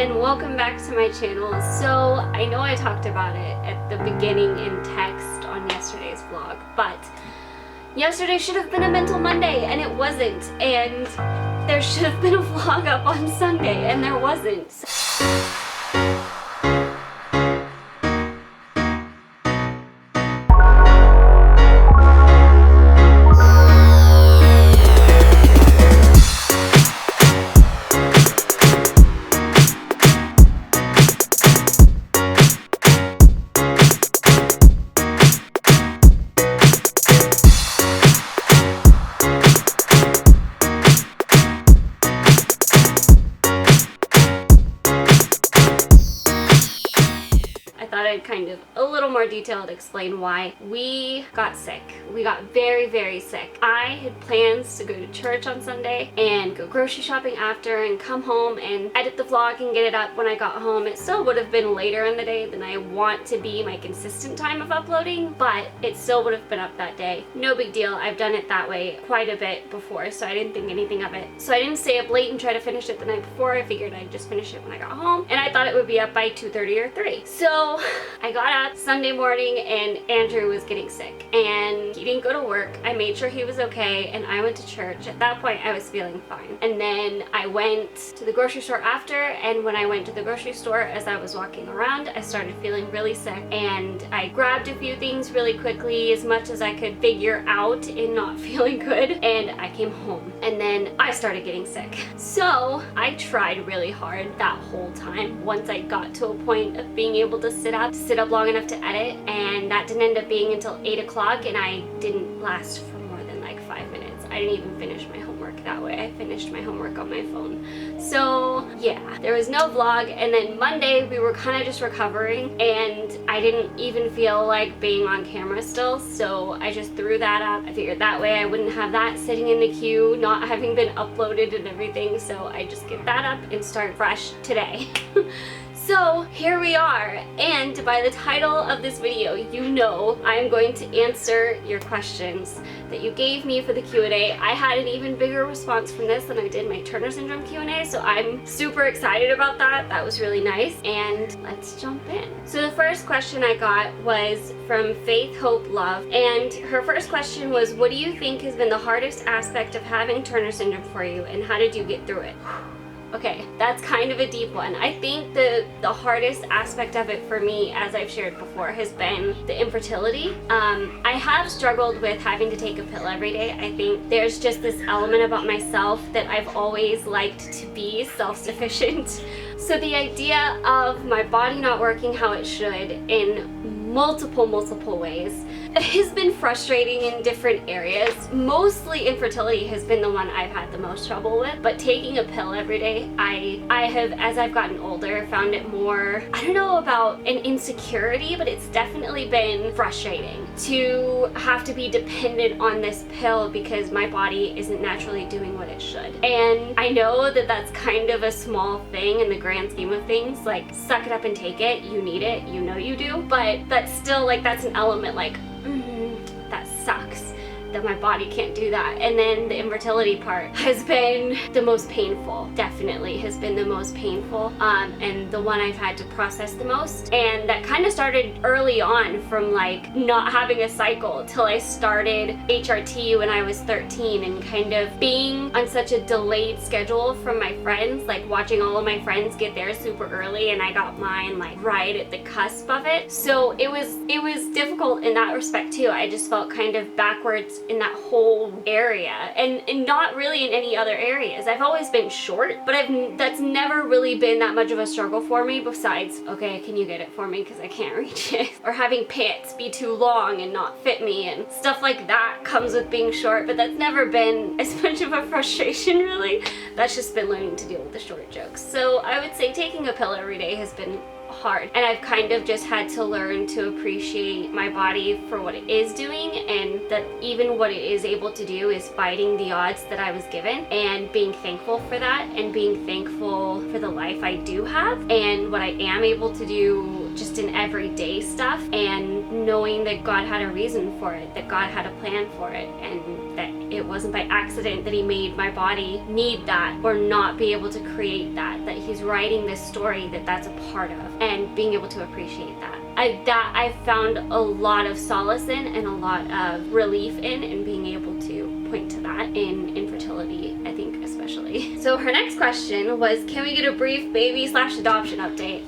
and welcome back to my channel. So I know I talked about it at the beginning in text on yesterday's vlog, but yesterday should have been a Mental Monday and it wasn't, and there should have been a vlog up on Sunday and there wasn't. I'd kind of a little more detailed explain why we got sick. We got very, very sick. I had plans to go to church on Sunday and go grocery shopping after and come home and edit the vlog and get it up when I got home. It still would have been later in the day than I want to be my consistent time of uploading, but it still would have been up that day. No big deal. I've done it that way quite a bit before, so I didn't think anything of it. So I didn't stay up late and try to finish it the night before. I figured I'd just finish it when I got home, and I thought it would be up by 2:30 or 3. So I got up Sunday morning and Andrew was getting sick and he didn't go to work. I made sure he was okay and I went to church. At that point I was feeling fine. And then I went to the grocery store after, and when I went to the grocery store, as I was walking around, I started feeling really sick and I grabbed a few things really quickly, as much as I could figure out in not feeling good, and I came home and then I started getting sick. So I tried really hard that whole time. Once I got to a point of being able to sit up long enough to edit, and that didn't end up being until 8 o'clock, and I didn't last for more than like 5 minutes. I didn't even finish my homework that way. I finished my homework on my phone. So yeah, there was no vlog, and then Monday we were kind of just recovering and I didn't even feel like being on camera still, so I just threw that up. I figured that way I wouldn't have that sitting in the queue, not having been uploaded and everything, so I just get that up and start fresh today. So here we are, and by the title of this video, you know I am going to answer your questions that you gave me for the Q&A. I had an even bigger response from this than I did my Turner Syndrome Q&A, so I'm super excited about that. That was really nice, and let's jump in. So the first question I got was from Faith Hope Love, and her first question was, what do you think has been the hardest aspect of having Turner Syndrome for you, and how did you get through it? Okay, that's kind of a deep one. I think the hardest aspect of it for me, as I've shared before, has been the infertility. I have struggled with having to take a pill every day. I think there's just this element about myself that I've always liked to be self-sufficient. So the idea of my body not working how it should in multiple ways has been frustrating in different areas. Mostly infertility has been the one I've had the most trouble with, but taking a pill every day, I have, as I've gotten older, found it more, I don't know about an insecurity, but it's definitely been frustrating to have to be dependent on this pill because my body isn't naturally doing what it should. And I know that that's kind of a small thing in the grand scheme of things, like suck it up and take it, you need it, you know you do, but that's still like, that's an element like, that sucks that my body can't do that. And then the infertility part has been the most painful, definitely has been the most painful, and the one I've had to process the most. And that kind of started early on, from like not having a cycle till I started HRT when I was 13, and kind of being on such a delayed schedule from my friends, like watching all of my friends get theirs super early and I got mine like right at the cusp of it. So it was difficult in that respect too. I just felt kind of backwards in that whole area, and not really in any other areas. I've always been short, but that's never really been that much of a struggle for me, besides, okay, can you get it for me because I can't reach it, or having pants be too long and not fit me, and stuff like that comes with being short, but that's never been as much of a frustration really. That's just been learning to deal with the short jokes. So I would say taking a pill every day has been hard, and I've kind of just had to learn to appreciate my body for what it is doing, and that even what it is able to do is fighting the odds that I was given, and being thankful for that, and being thankful for the life I do have and what I am able to do just in everyday stuff, and knowing that God had a reason for it, that God had a plan for it, and that it wasn't by accident that he made my body need that or not be able to create that, that he's writing this story that that's a part of, and being able to appreciate that. I found a lot of solace in and a lot of relief in being able to point to that in infertility, I think especially. So her next question was, can we get a brief baby/adoption update?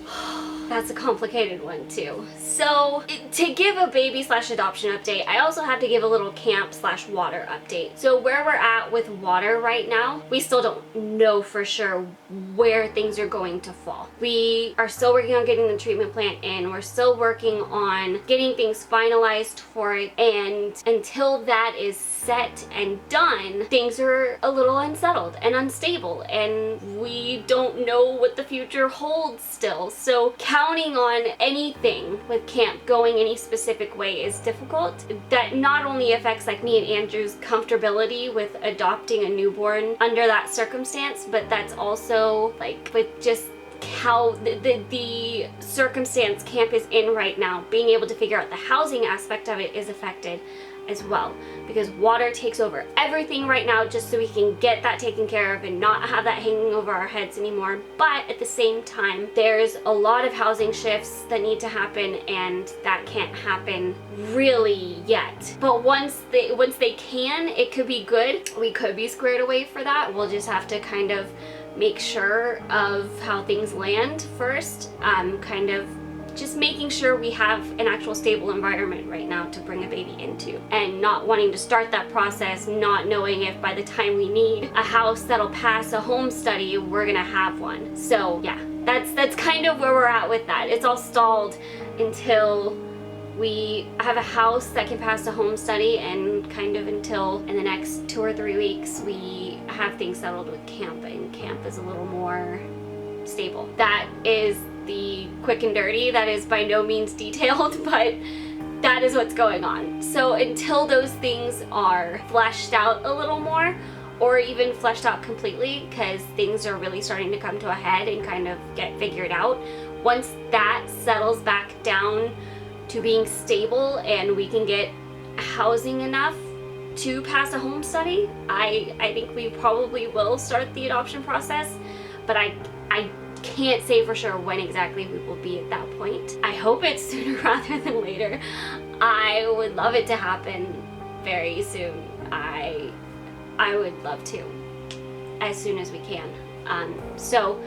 That's a complicated one too. So to give a baby/adoption update, I also have to give a little camp/water update. So where we're at with water right now, we still don't know for sure where things are going to fall. We are still working on getting the treatment plant in. We're still working on getting things finalized for it. And until that is set and done, things are a little unsettled and unstable, and we don't know what the future holds still. So counting on anything with camp going any specific way is difficult. That not only affects like me and Andrew's comfortability with adopting a newborn under that circumstance, but that's also like with just how the circumstance camp is in right now, being able to figure out the housing aspect of it is affected as well, because water takes over everything right now just so we can get that taken care of and not have that hanging over our heads anymore. But at the same time, there's a lot of housing shifts that need to happen, and that can't happen really yet. But once they can, it could be good. We could be squared away for that. We'll just have to kind of make sure of how things land first, kind of just making sure we have an actual stable environment right now to bring a baby into, and not wanting to start that process not knowing if by the time we need a house that'll pass a home study, we're gonna have one. So yeah, that's kind of where we're at with that. It's all stalled until we have a house that can pass a home study, and kind of until in the next 2 or 3 weeks we have things settled with camp, and camp is a little more stable. That is the quick and dirty. That is by no means detailed, but that is what's going on. So until those things are fleshed out a little more, or even fleshed out completely, because things are really starting to come to a head and kind of get figured out, once that settles back down to being stable and we can get housing enough to pass a home study, I think we probably will start the adoption process. But I can't say for sure when exactly we will be at that point. I hope it's sooner rather than later. I would love it to happen very soon. I would love to, as soon as we can. So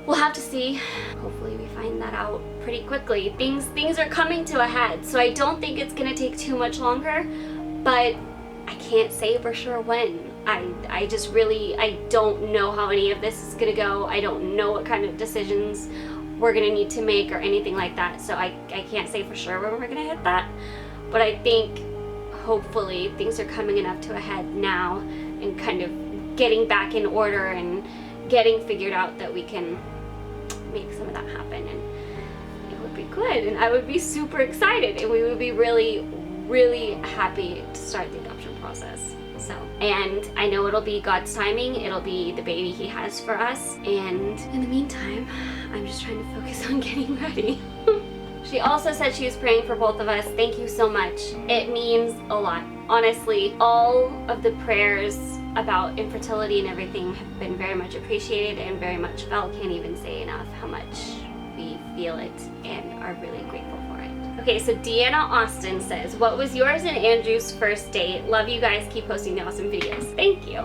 we'll have to see. Hopefully we find that out pretty quickly. Things are coming to a head, so I don't think it's gonna take too much longer, but I can't say for sure when. I just really, I don't know how any of this is gonna go. I don't know what kind of decisions we're gonna need to make or anything like that, so I can't say for sure when we're gonna hit that. But I think hopefully things are coming enough to a head now and kind of getting back in order and getting figured out that we can make some of that happen, and it would be good, and I would be super excited, and we would be really, really happy to start the adoption process. So, and I know it'll be God's timing, it'll be the baby He has for us, and in the meantime, I'm just trying to focus on getting ready. She also said she was praying for both of us. Thank you so much. It means a lot. Honestly, all of the prayers about infertility and everything have been very much appreciated and very much felt. Can't even say enough how much we feel it and are really grateful for it. Okay, so Deanna Austin says, what was yours and Andrew's first date? Love you guys, keep posting the awesome videos. Thank you.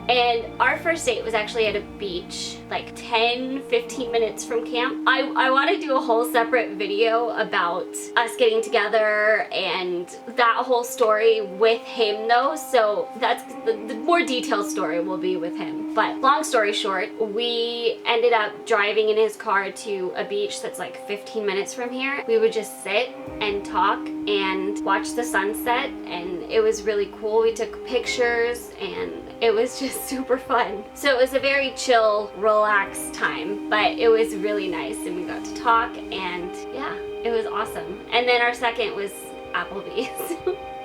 And our first date was actually at a beach, like 10-15 minutes from camp. I want to do a whole separate video about us getting together and that whole story with him though, so that's the more detailed story will be with him. But long story short, we ended up driving in his car to a beach that's like 15 minutes from here. We would just sit and talk and watch the sunset, and it was really cool. We took pictures and it was just super fun. So it was a very chill, relaxed time, but it was really nice, and we got to talk, and yeah, it was awesome. And then our second was Applebee's.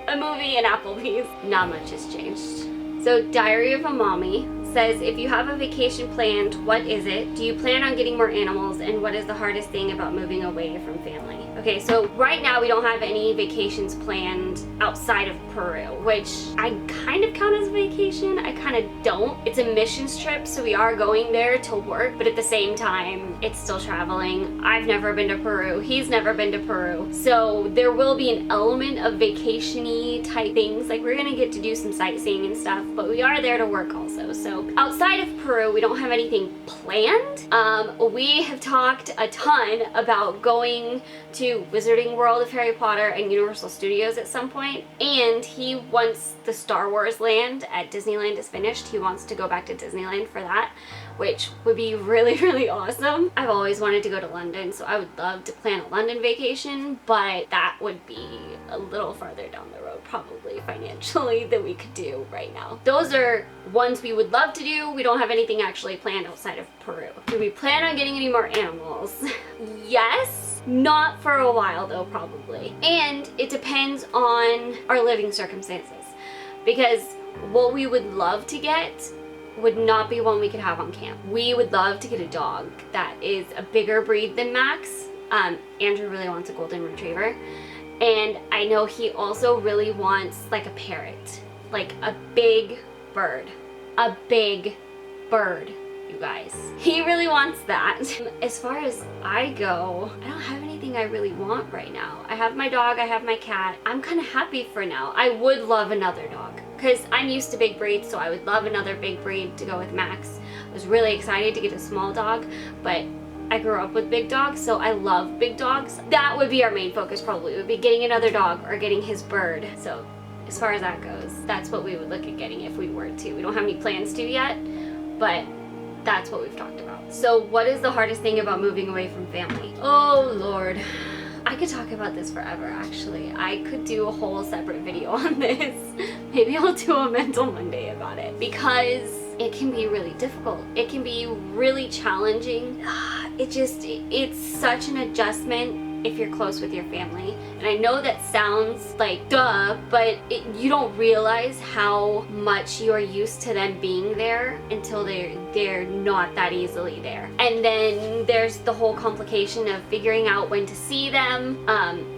A movie and Applebee's. Not much has changed. So Diary of a Mommy says, if you have a vacation planned, what is it? Do you plan on getting more animals? And what is the hardest thing about moving away from family? Okay, so right now we don't have any vacations planned outside of Peru, which I kind of count as a vacation. I kind of don't. It's a missions trip, so we are going there to work, but at the same time, it's still traveling. I've never been to Peru. He's never been to Peru. So there will be an element of vacation-y type things. Like, we're gonna get to do some sightseeing and stuff, but we are there to work also. So outside of Peru, we don't have anything planned. We have talked a ton about going to Wizarding World of Harry Potter and Universal Studios at some point, and he, once the Star Wars land at Disneyland is finished, he wants to go back to Disneyland for that, which would be really, really awesome. I've always wanted to go to London, so I would love to plan a London vacation, but that would be a little farther down the road, probably financially, than we could do right now. Those are ones we would love to do. We don't have anything actually planned outside of Peru. Do we plan on getting any more animals? Yes. Not for a while though, probably. And it depends on our living circumstances, because what we would love to get would not be one we could have on camp. We would love to get a dog that is a bigger breed than Max. Andrew really wants a golden retriever, and I know he also really wants like a parrot, like a big bird, you guys. He really wants that. As far as I go, I don't have anything I really want right now. I have my dog, I have my cat. I'm kind of happy for now. I would love another dog, because I'm used to big breeds, so I would love another big breed to go with Max. I was really excited to get a small dog, but I grew up with big dogs, so I love big dogs. That would be our main focus probably, would be getting another dog or getting his bird. So as far as that goes, that's what we would look at getting if we were to. We don't have any plans to yet, but that's what we've talked about. So what is the hardest thing about moving away from family? Oh Lord. I could talk about this forever, actually. I could do a whole separate video on this. Maybe I'll do a Mental Monday about it, because it can be really difficult. It can be really challenging. It's such an adjustment if you're close with your family. And I know that sounds like duh, but you don't realize how much you're used to them being there until they're not that easily there. And then there's the whole complication of figuring out when to see them,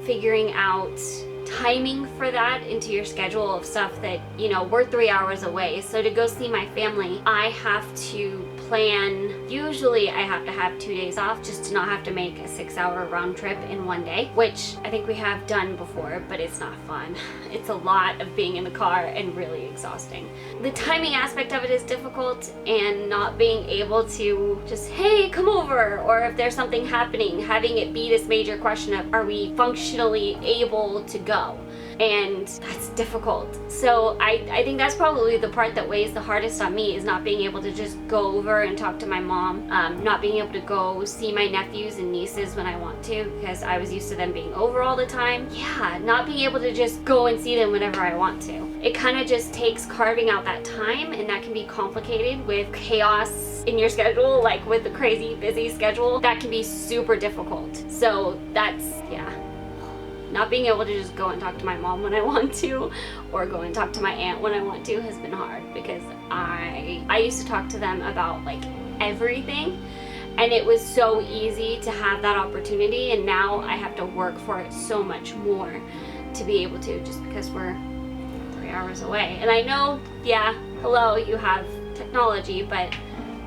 figuring out timing for that into your schedule of stuff that, you know, we're 3 hours away. So to go see my family, I have to plan, usually I have to have 2 days off just to not have to make a 6-hour round trip in one day, which I think we have done before, but it's not fun. It's a lot of being in the car and really exhausting. The timing aspect of it is difficult, and not being able to just, hey, come over, or if there's something happening, having it be this major question of, are we functionally able to go? And that's difficult. So I think that's probably the part that weighs the hardest on me, is not being able to just go over and talk to my mom, not being able to go see my nephews and nieces when I want to, because I was used to them being over all the time. Yeah, not being able to just go and see them whenever I want to. It kind of just takes carving out that time, and that can be complicated with chaos in your schedule, like with the crazy busy schedule. That can be super difficult. So that's, yeah. Not being able to just go and talk to my mom when I want to, or go and talk to my aunt when I want to, has been hard, because I used to talk to them about like everything, and it was so easy to have that opportunity, and now I have to work for it so much more to be able to, just because we're 3 hours away. And I know, yeah, hello, you have technology, but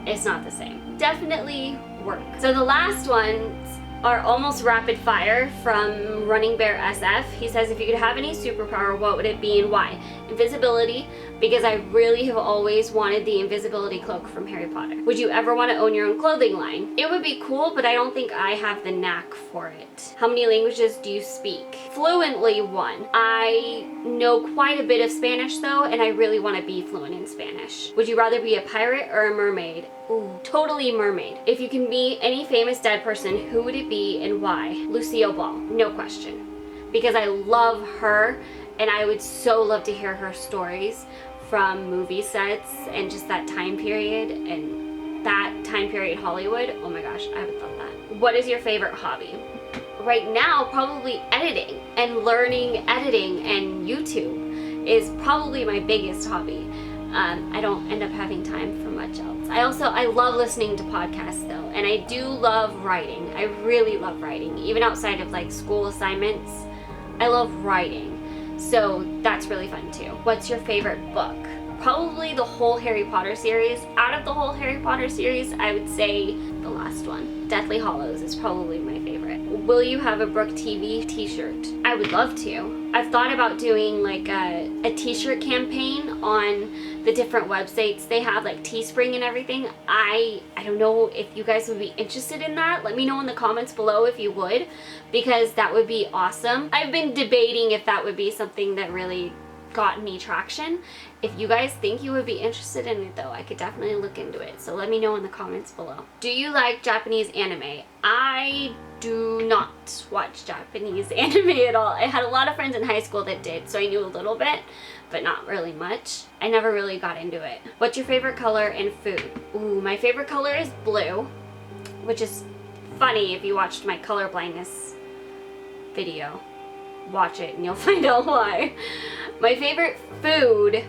it's not the same. Definitely work. So the last ones are almost rapid fire from Running Bear SF. He says, if you could have any superpower, what would it be and why? Invisibility, because I really have always wanted the invisibility cloak from Harry Potter. Would you ever want to own your own clothing line? It would be cool, but I don't think I have the knack for it. How many languages do you speak? Fluently, 1. I know quite a bit of Spanish though, and I really want to be fluent in Spanish. Would you rather be a pirate or a mermaid? Ooh, totally mermaid. If you can be any famous dead person, who would it be and why? Lucille Ball, no question. Because I love her, and I would so love to hear her stories from movie sets and just that time period, and that time period Hollywood. Oh my gosh, I would love that. What is your favorite hobby? Right now, probably editing, and learning editing and YouTube is probably my biggest hobby. I don't end up having time for much else. I love listening to podcasts though, and I do love writing. I really love writing, even outside of like school assignments. I love writing, so that's really fun too. What's your favorite book? Probably the whole Harry Potter series. Out of the whole Harry Potter series, I would say the last one. Deathly Hallows is probably my favorite. Will you have a Brooke TV t-shirt? I would love to. I've thought about doing like a t-shirt campaign on the different websites they have, like Teespring and everything. I don't know if you guys would be interested in that. Let me know in the comments below if you would, because that would be awesome. I've been debating if that would be something that really got me traction. If you guys think you would be interested in it though, I could definitely look into it. So let me know in the comments below. Do you like Japanese anime? I do not watch Japanese anime at all. I had a lot of friends in high school that did, so I knew a little bit, but not really much. I never really got into it. What's your favorite color in food? Ooh, my favorite color is blue, which is funny if you watched my color blindness video. Watch it and you'll find out why. My favorite food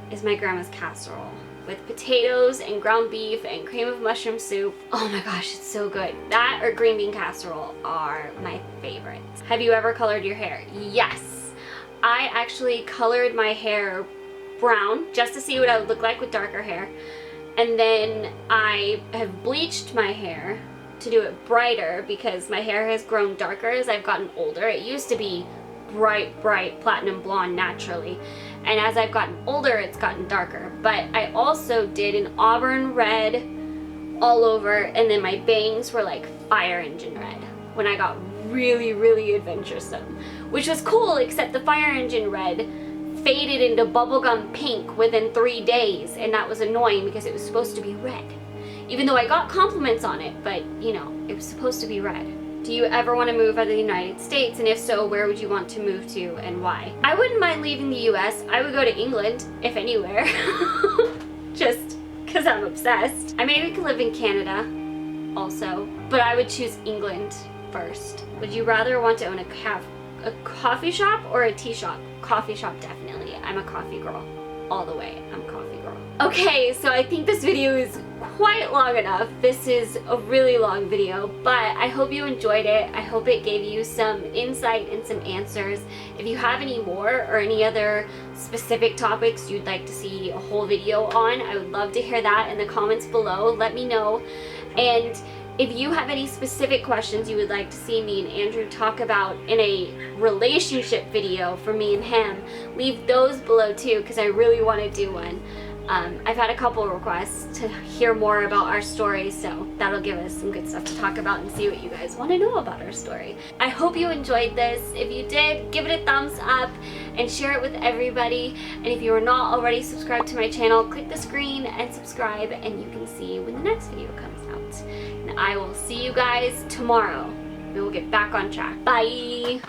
is my grandma's casserole with potatoes and ground beef and cream of mushroom soup. Oh my gosh, it's so good. That or green bean casserole are my favorites. Have you ever colored your hair? Yes. I actually colored my hair brown just to see what I would look like with darker hair. And then I have bleached my hair to do it brighter because my hair has grown darker as I've gotten older. It used to be bright platinum blonde naturally, and as I've gotten older it's gotten darker. But I also did an auburn red all over, and then my bangs were like fire engine red when I got really adventuresome, which was cool, except the fire engine red faded into bubblegum pink within 3 days, and that was annoying because it was supposed to be red, even though I got compliments on it. But you know, it was supposed to be red. Do you ever want to move out of the United States? And if so, where would you want to move to and why? I wouldn't mind leaving the US. I would go to England, if anywhere. Just because I'm obsessed. I maybe could live in Canada also, but I would choose England first. Would you rather want to own a coffee shop or a tea shop? Coffee shop, definitely. I'm a coffee girl. All the way. I'm a coffee girl. Okay, so I think this video is quite long enough. This is a really long video, but I hope you enjoyed it. I hope it gave you some insight and some answers. If you have any more or any other specific topics you'd like to see a whole video on, I would love to hear that in the comments below. Let me know. And if you have any specific questions you would like to see me and Andrew talk about in a relationship video for me and him, leave those below too, because I really want to do one. I've had a couple requests to hear more about our story, so that'll give us some good stuff to talk about and see what you guys want to know about our story. I hope you enjoyed this. If you did, give it a thumbs up and share it with everybody. And if you are not already subscribed to my channel, click the screen and subscribe, and you can see when the next video comes out. And I will see you guys tomorrow. We will get back on track. Bye!